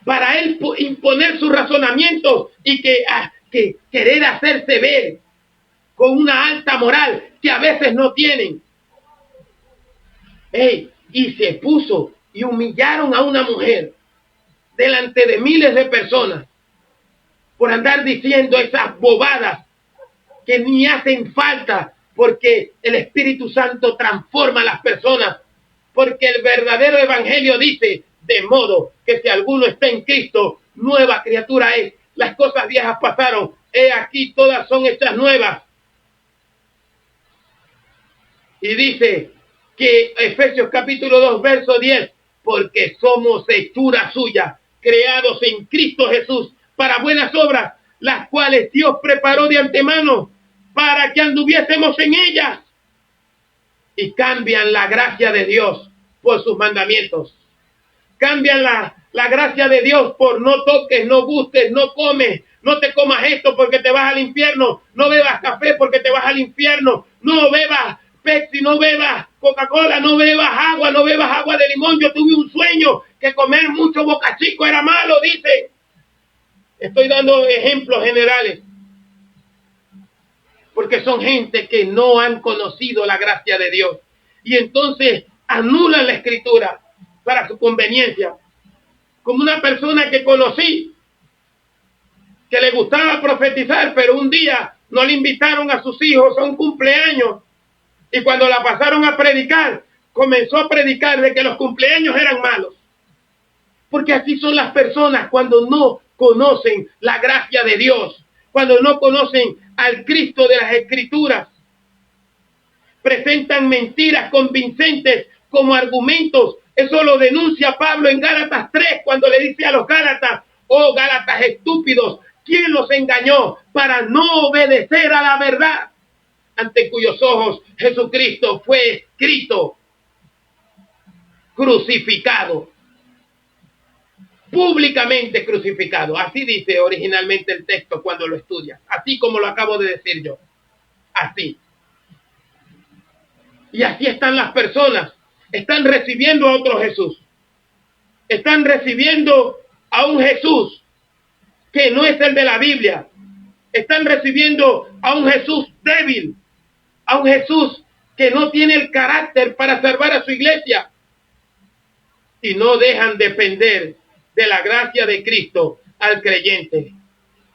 [SPEAKER 3] para él imponer sus razonamientos y que querer hacerse ver con una alta moral que a veces no tienen. Y se puso y humillaron a una mujer delante de miles de personas por andar diciendo esas bobadas que ni hacen falta, porque el Espíritu Santo transforma a las personas, porque el verdadero evangelio dice, de modo que si alguno está en Cristo, nueva criatura es, las cosas viejas pasaron, he aquí todas son hechas nuevas. Y dice que Efesios capítulo 2 verso 10, porque somos hechura suya, creados en Cristo Jesús para buenas obras, las cuales Dios preparó de antemano para que anduviésemos en ellas. Y cambian la gracia de Dios por sus mandamientos. Cambian la gracia de Dios por no toques, no gustes, no comes, no te comas esto porque te vas al infierno, no bebas café porque te vas al infierno, no bebas Pepsi, no bebas Coca-Cola, no bebas agua de limón. Yo tuve un sueño que comer mucho Boca Chico era malo, dice. Estoy dando ejemplos generales, porque son gente que no han conocido la gracia de Dios. Y entonces anulan la Escritura para su conveniencia. Como una persona que conocí, que le gustaba profetizar, pero un día no le invitaron a sus hijos a un cumpleaños. Y cuando la pasaron a predicar, comenzó a predicar de que los cumpleaños eran malos. Porque así son las personas cuando no conocen la gracia de Dios, cuando no conocen al Cristo de las Escrituras. Presentan mentiras convincentes como argumentos. Eso lo denuncia Pablo en Gálatas 3 cuando le dice a los Gálatas: oh Gálatas estúpidos, ¿quién los engañó para no obedecer a la verdad? Ante cuyos ojos Jesucristo fue escrito, crucificado, públicamente crucificado. Así dice originalmente el texto cuando lo estudias, así como lo acabo de decir yo, así. Y así están las personas, están recibiendo a otro Jesús, están recibiendo a un Jesús que no es el de la Biblia, están recibiendo a un Jesús débil, a un Jesús que no tiene el carácter para salvar a su iglesia, y no dejan depender de la gracia de Cristo al creyente.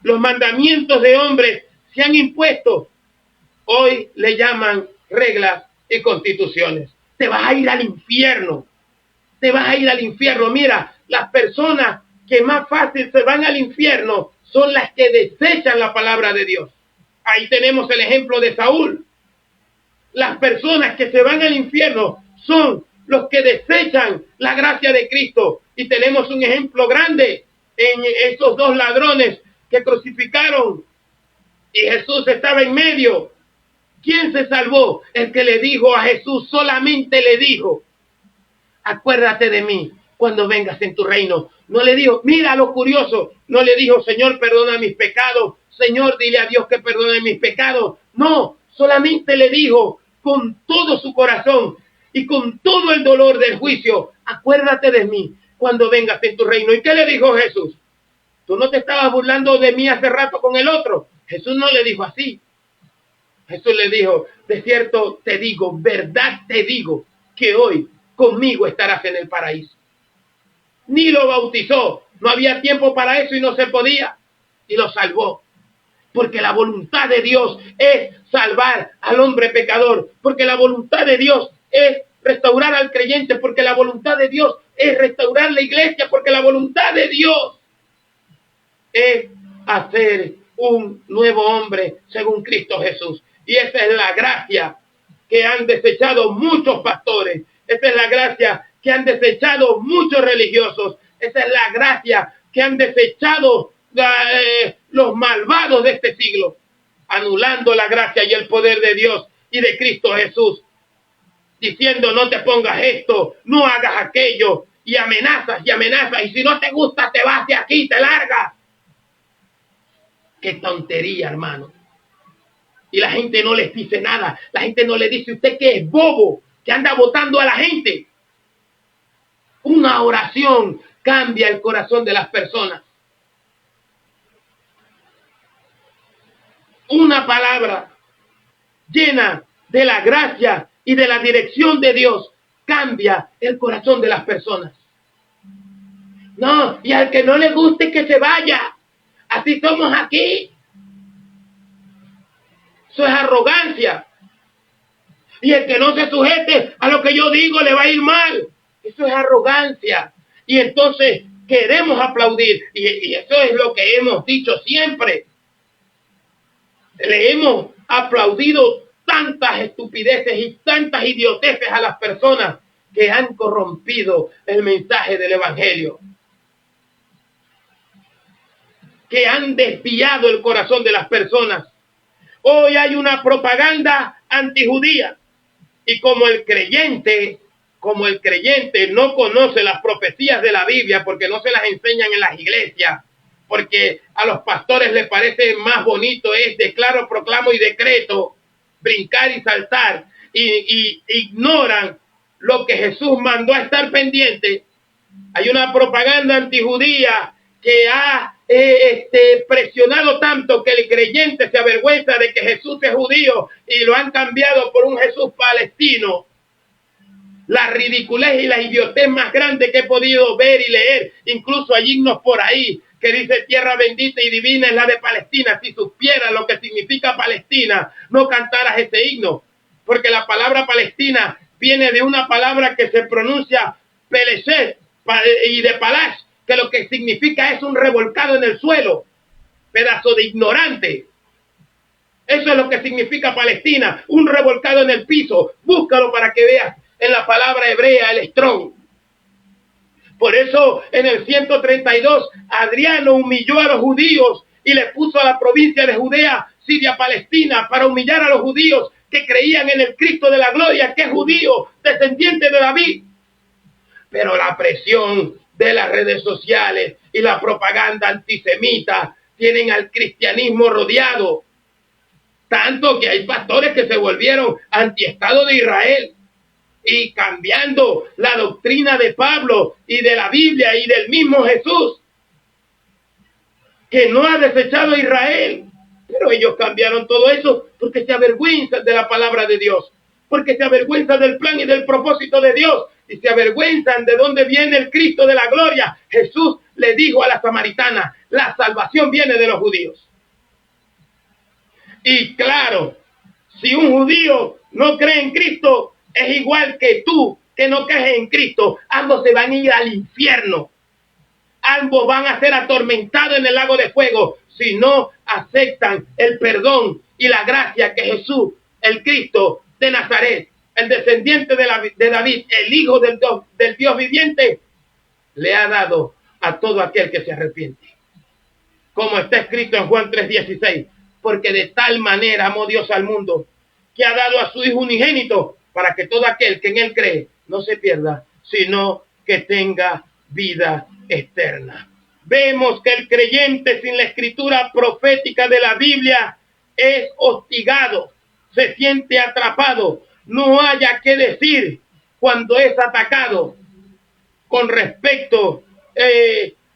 [SPEAKER 3] Los mandamientos de hombres se han impuesto. Hoy le llaman reglas y constituciones. Te vas a ir al infierno. Te vas a ir al infierno. Mira, las personas que más fácil se van al infierno son las que desechan la palabra de Dios. Ahí tenemos el ejemplo de Saúl. Las personas que se van al infierno son los que desechan la gracia de Cristo. Y tenemos un ejemplo grande en esos dos ladrones que crucificaron y Jesús estaba en medio. ¿Quién se salvó? El que le dijo a Jesús, solamente le dijo: acuérdate de mí cuando vengas en tu reino. No le dijo, mira lo curioso, no le dijo: Señor, perdona mis pecados, Señor, dile a Dios que perdone mis pecados. No, solamente le dijo con todo su corazón y con todo el dolor del juicio: acuérdate de mí cuando vengas en tu reino. ¿Y qué le dijo Jesús? ¿Tú no te estabas burlando de mí hace rato con el otro? Jesús no le dijo así. Jesús le dijo: de cierto te digo, verdad te digo, que hoy conmigo estarás en el paraíso. Ni lo bautizó, no había tiempo para eso y no se podía, y lo salvó. Porque la voluntad de Dios es salvar al hombre pecador, porque la voluntad de Dios es restaurar al creyente, porque la voluntad de Dios es restaurar la iglesia, porque la voluntad de Dios es hacer un nuevo hombre según Cristo Jesús. Y esa es la gracia que han desechado muchos pastores, esa es la gracia que han desechado muchos religiosos, esa es la gracia que han desechado los malvados de este siglo, anulando la gracia y el poder de Dios y de Cristo Jesús, diciendo: no te pongas esto, no hagas aquello, y amenazas, y si no te gusta te vas de aquí, te largas. Qué tontería, hermano. Y la gente no les dice nada, la gente no le dice: usted que es bobo, que anda votando a la gente. Una oración cambia el corazón de las personas. Una palabra llena de la gracia y de la dirección de Dios cambia el corazón de las personas. No, y al que no le guste que se vaya. Así somos aquí. Eso es arrogancia. Y el que no se sujete a lo que yo digo le va a ir mal. Eso es arrogancia. Y entonces queremos aplaudir. Y eso es lo que hemos dicho siempre. Le hemos aplaudido tantas estupideces y tantas idioteces a las personas que han corrompido el mensaje del Evangelio, que han desviado el corazón de las personas. Hoy hay una propaganda antijudía, y como el creyente no conoce las profecías de la Biblia, porque no se las enseñan en las iglesias, porque a los pastores les parece más bonito es declaro, proclamo y decreto, brincar y saltar, y ignoran lo que Jesús mandó a estar pendiente. Hay una propaganda antijudía que ha presionado tanto que el creyente se avergüenza de que Jesús es judío y lo han cambiado por un Jesús palestino. La ridiculez y la idiotez más grande que he podido ver y leer. Incluso hay himnos por ahí que dice: tierra bendita y divina es la de Palestina. Si supieras lo que significa Palestina, no cantaras ese himno, porque la palabra Palestina viene de una palabra que se pronuncia Peleshet y de Palash, que lo que significa es un revolcado en el suelo, pedazo de ignorante. Eso es lo que significa Palestina, un revolcado en el piso. Búscalo para que veas en la palabra hebrea, el estrón. Por eso en el 132 Adriano humilló a los judíos y le puso a la provincia de Judea, Siria, Palestina, para humillar a los judíos que creían en el Cristo de la gloria, que es judío, descendiente de David. Pero la presión de las redes sociales y la propaganda antisemita tienen al cristianismo rodeado. Tanto que hay pastores que se volvieron antiestado de Israel y cambiando la doctrina de Pablo y de la Biblia y del mismo Jesús, que no ha desechado a Israel. Pero ellos cambiaron todo eso porque se avergüenzan de la palabra de Dios, porque se avergüenzan del plan y del propósito de Dios, y se avergüenzan de dónde viene el Cristo de la gloria. Jesús le dijo a la samaritana, la salvación viene de los judíos. Y claro, si un judío no cree en Cristo, es igual que tú, que no crees en Cristo. Ambos se van a ir al infierno. Ambos van a ser atormentados en el lago de fuego si no aceptan el perdón y la gracia que Jesús, el Cristo de Nazaret, el descendiente de David, el Hijo del Dios viviente, le ha dado a todo aquel que se arrepiente. Como está escrito en Juan 3:16, porque de tal manera amó Dios al mundo, que ha dado a su Hijo unigénito, para que todo aquel que en él cree no se pierda, sino que tenga vida eterna. Vemos que el creyente sin la escritura profética de la Biblia es hostigado, se siente atrapado, no haya qué decir cuando es atacado con respecto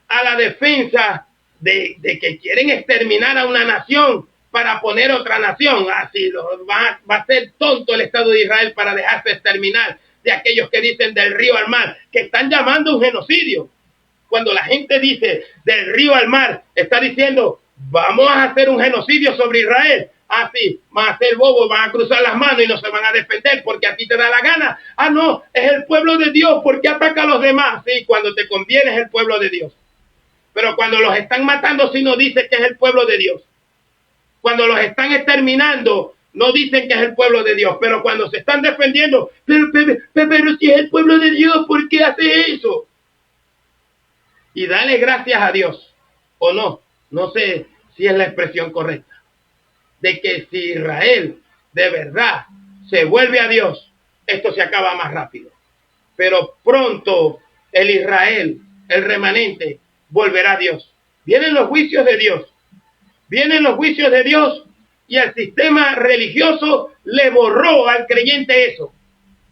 [SPEAKER 3] a la defensa de que quieren exterminar a una nación para poner otra nación. Así va a ser tonto el Estado de Israel para dejarse exterminar de aquellos que dicen del río al mar, que están llamando un genocidio. Cuando la gente dice del río al mar, está diciendo vamos a hacer un genocidio sobre Israel. Así van a ser bobos, van a cruzar las manos y no se van a defender porque a ti te da la gana. Ah, no, es el pueblo de Dios, porque ataca a los demás. Sí, cuando te conviene es el pueblo de Dios. Pero cuando los están matando, sí no dice que es el pueblo de Dios. Cuando los están exterminando, no dicen que es el pueblo de Dios. Pero cuando se están defendiendo, pero si es el pueblo de Dios, ¿por qué hace eso? Y dale gracias a Dios, o no, no sé si es la expresión correcta, de que si Israel de verdad se vuelve a Dios, esto se acaba más rápido. Pero pronto el Israel, el remanente, volverá a Dios. Vienen los juicios de Dios. Vienen los juicios de Dios y el sistema religioso le borró al creyente eso.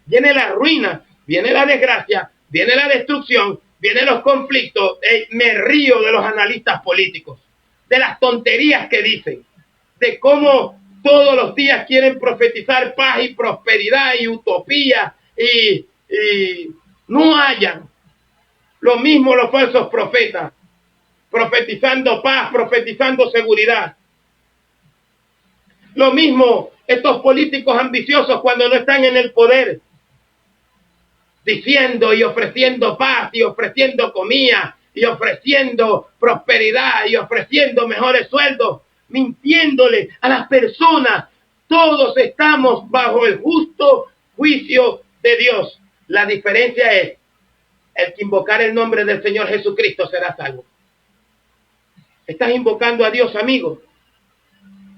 [SPEAKER 3] Viene la ruina, viene la desgracia, viene la destrucción, vienen los conflictos. Me río de los analistas políticos, de las tonterías que dicen, de cómo todos los días quieren profetizar paz y prosperidad y utopía y no hayan. Lo mismo los falsos profetas, profetizando paz, profetizando seguridad. Lo mismo estos políticos ambiciosos cuando no están en el poder, diciendo y ofreciendo paz y ofreciendo comida y ofreciendo prosperidad y ofreciendo mejores sueldos, mintiéndole a las personas. Todos estamos bajo el justo juicio de Dios. La diferencia es el que invocar el nombre del Señor Jesucristo será salvo. ¿Estás invocando a Dios, amigo?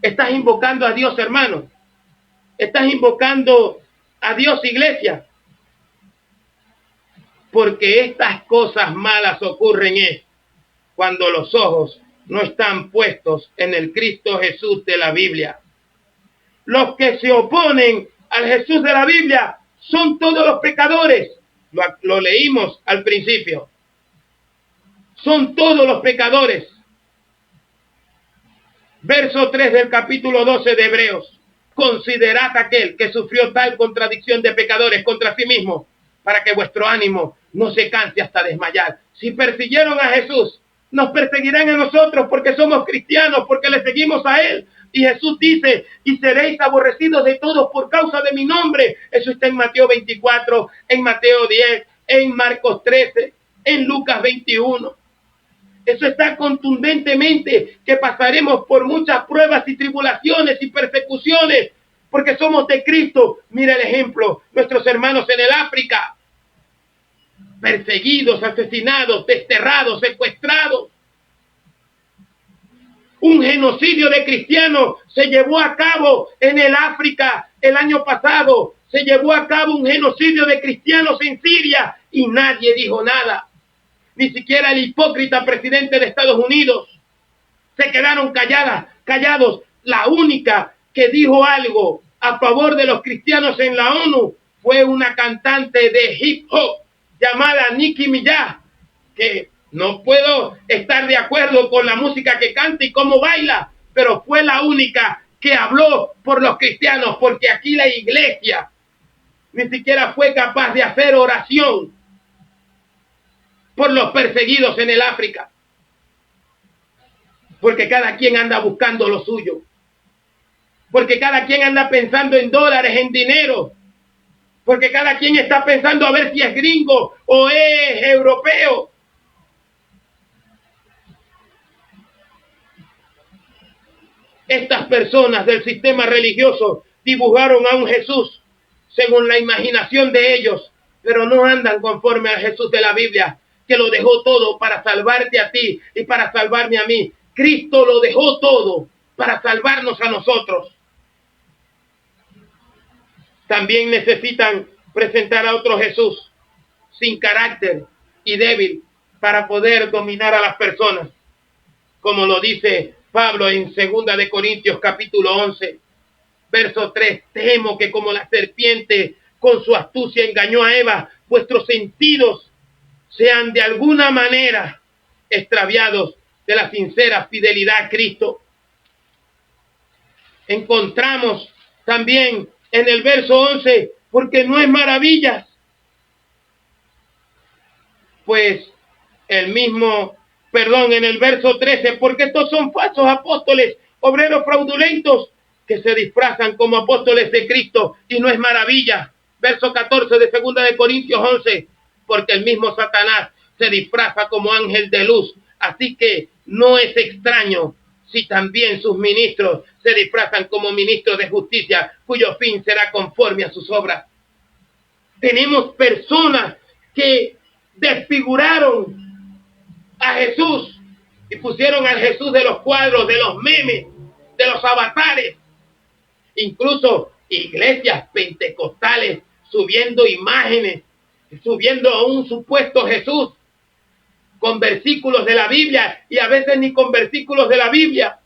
[SPEAKER 3] ¿Estás invocando a Dios, hermano? ¿Estás invocando a Dios, iglesia? Porque estas cosas malas ocurren cuando los ojos no están puestos en el Cristo Jesús de la Biblia. Los que se oponen al Jesús de la Biblia son todos los pecadores. Lo leímos al principio. Son todos los pecadores. Verso 3 del capítulo 12 de Hebreos. Considerad aquel que sufrió tal contradicción de pecadores contra sí mismo, para que vuestro ánimo no se canse hasta desmayar. Si persiguieron a Jesús, nos perseguirán a nosotros porque somos cristianos, porque le seguimos a Él. Y Jesús dice, y seréis aborrecidos de todos por causa de mi nombre. Eso está en Mateo 24, en Mateo 10, en Marcos 13, en Lucas 21. Eso está contundentemente, que pasaremos por muchas pruebas y tribulaciones y persecuciones. porque somos de Cristo. Mira el ejemplo, nuestros hermanos en el África, perseguidos, asesinados, desterrados, secuestrados. Un genocidio de cristianos se llevó a cabo en el África el año pasado. Se llevó a cabo un genocidio de cristianos en Siria y nadie dijo nada. Ni siquiera el hipócrita presidente de Estados Unidos. Se quedaron callados. La única que dijo algo a favor de los cristianos en la ONU fue una cantante de hip hop llamada Nicki Minaj, que no puedo estar de acuerdo con la música que canta y cómo baila, pero fue la única que habló por los cristianos, porque aquí la iglesia ni siquiera fue capaz de hacer oración por los perseguidos en el África, porque cada quien anda buscando lo suyo, porque cada quien anda pensando en dólares, en dinero, porque cada quien está pensando a ver si es gringo o es europeo. Estas personas del sistema religioso dibujaron a un Jesús según la imaginación de ellos, pero no andan conforme al Jesús de la Biblia, que lo dejó todo para salvarte a ti y para salvarme a mí. Cristo lo dejó todo para salvarnos a nosotros. También necesitan presentar a otro Jesús sin carácter y débil para poder dominar a las personas, como lo dice Pablo en 2 de Corintios capítulo 11, verso 3. Temo que como la serpiente con su astucia engañó a Eva, vuestros sentidos sean de alguna manera extraviados de la sincera fidelidad a Cristo. Encontramos también en el verso 11, porque no es maravillas, pues en el verso 13, porque estos son falsos apóstoles, obreros fraudulentos, que se disfrazan como apóstoles de Cristo, y no es maravilla. Verso 14 de 2 de Corintios 11, porque el mismo Satanás se disfraza como ángel de luz, así que no es extraño si también sus ministros se disfrazan como ministros de justicia, cuyo fin será conforme a sus obras. Tenemos personas que desfiguraron a Jesús y pusieron al Jesús de los cuadros, de los memes, de los avatares. Incluso iglesias pentecostales subiendo imágenes, subiendo a un supuesto Jesús con versículos de la Biblia, y a veces ni con versículos de la Biblia,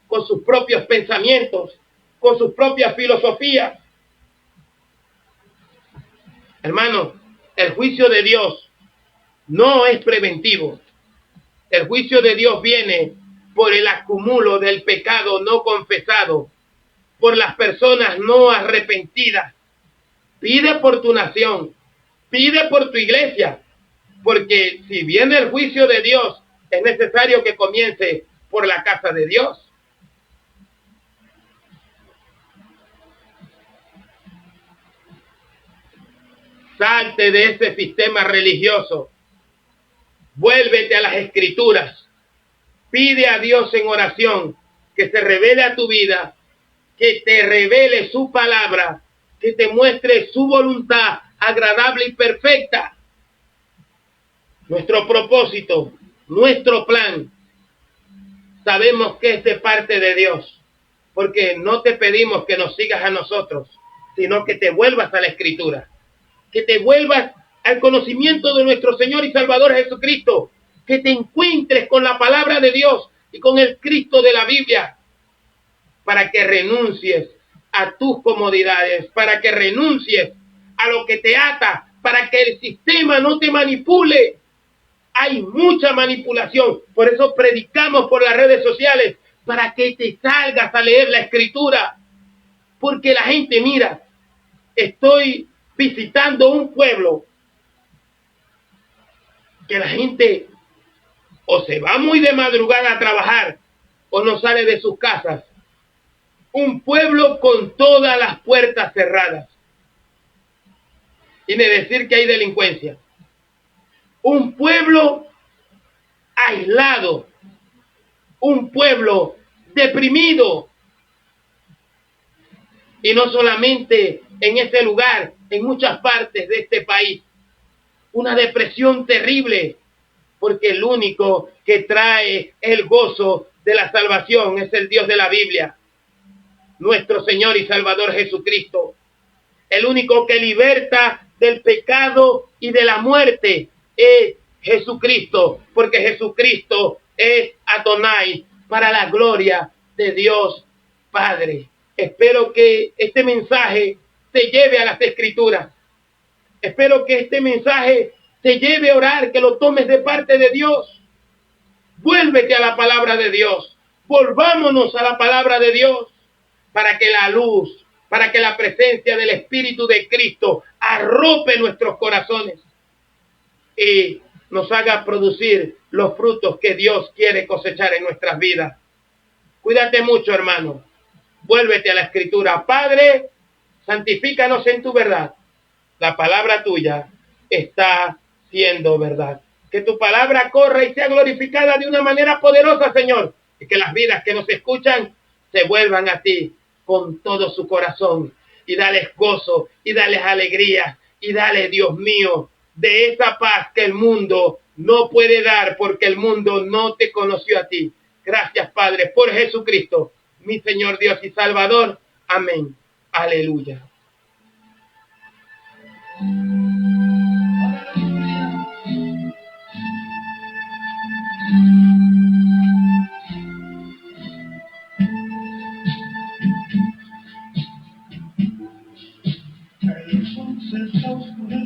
[SPEAKER 3] con sus propios pensamientos, con sus propias filosofías. Hermano, el juicio de Dios no es preventivo. El juicio de Dios viene por el acumulo del pecado no confesado, por las personas no arrepentidas. Pide por tu nación, pide por tu iglesia, porque si viene el juicio de Dios, es necesario que comience por la casa de Dios. Salte de ese sistema religioso. Vuélvete a las Escrituras. Pide a Dios en oración que se revele a tu vida, que te revele su palabra, que te muestre su voluntad agradable y perfecta. Nuestro propósito, nuestro plan, sabemos que es de parte de Dios, porque no te pedimos que nos sigas a nosotros, sino que te vuelvas a la Escritura, que te vuelvas al conocimiento de nuestro Señor y Salvador Jesucristo, que te encuentres con la palabra de Dios y con el Cristo de la Biblia, para que renuncies a tus comodidades, para que renuncies a lo que te ata, para que el sistema no te manipule. Hay mucha manipulación, por eso predicamos por las redes sociales, para que te salgas a leer la Escritura, porque la gente, mira, estoy visitando un pueblo que la gente o se va muy de madrugada a trabajar o no sale de sus casas. Un pueblo con todas las puertas cerradas. Quiere decir que hay delincuencia. Un pueblo aislado. Un pueblo deprimido. Y no solamente en ese lugar, en muchas partes de este país. Una depresión terrible, porque el único que trae el gozo de la salvación es el Dios de la Biblia, nuestro Señor y Salvador Jesucristo. El único que liberta del pecado y de la muerte es Jesucristo, porque Jesucristo es Adonai, para la gloria de Dios Padre. Espero que este mensaje te lleve a las Escrituras. Espero que este mensaje te lleve a orar, que lo tomes de parte de Dios. Vuélvete a la palabra de Dios. Volvámonos a la palabra de Dios para que la luz, para que la presencia del Espíritu de Cristo arrope nuestros corazones y nos haga producir los frutos que Dios quiere cosechar en nuestras vidas. Cuídate mucho, hermano. Vuélvete a la Escritura. Padre, santifícanos en tu verdad. La palabra tuya está siendo verdad. Que tu palabra corra y sea glorificada de una manera poderosa, Señor. Y que las vidas que nos escuchan se vuelvan a ti con todo su corazón. Y dales gozo, y dales alegría, y dale, Dios mío, de esa paz que el mundo no puede dar, porque el mundo no te conoció a ti. Gracias, Padre, por Jesucristo, mi Señor Dios y Salvador. Amén. Aleluya.
[SPEAKER 1] El sol se está oscureciendo.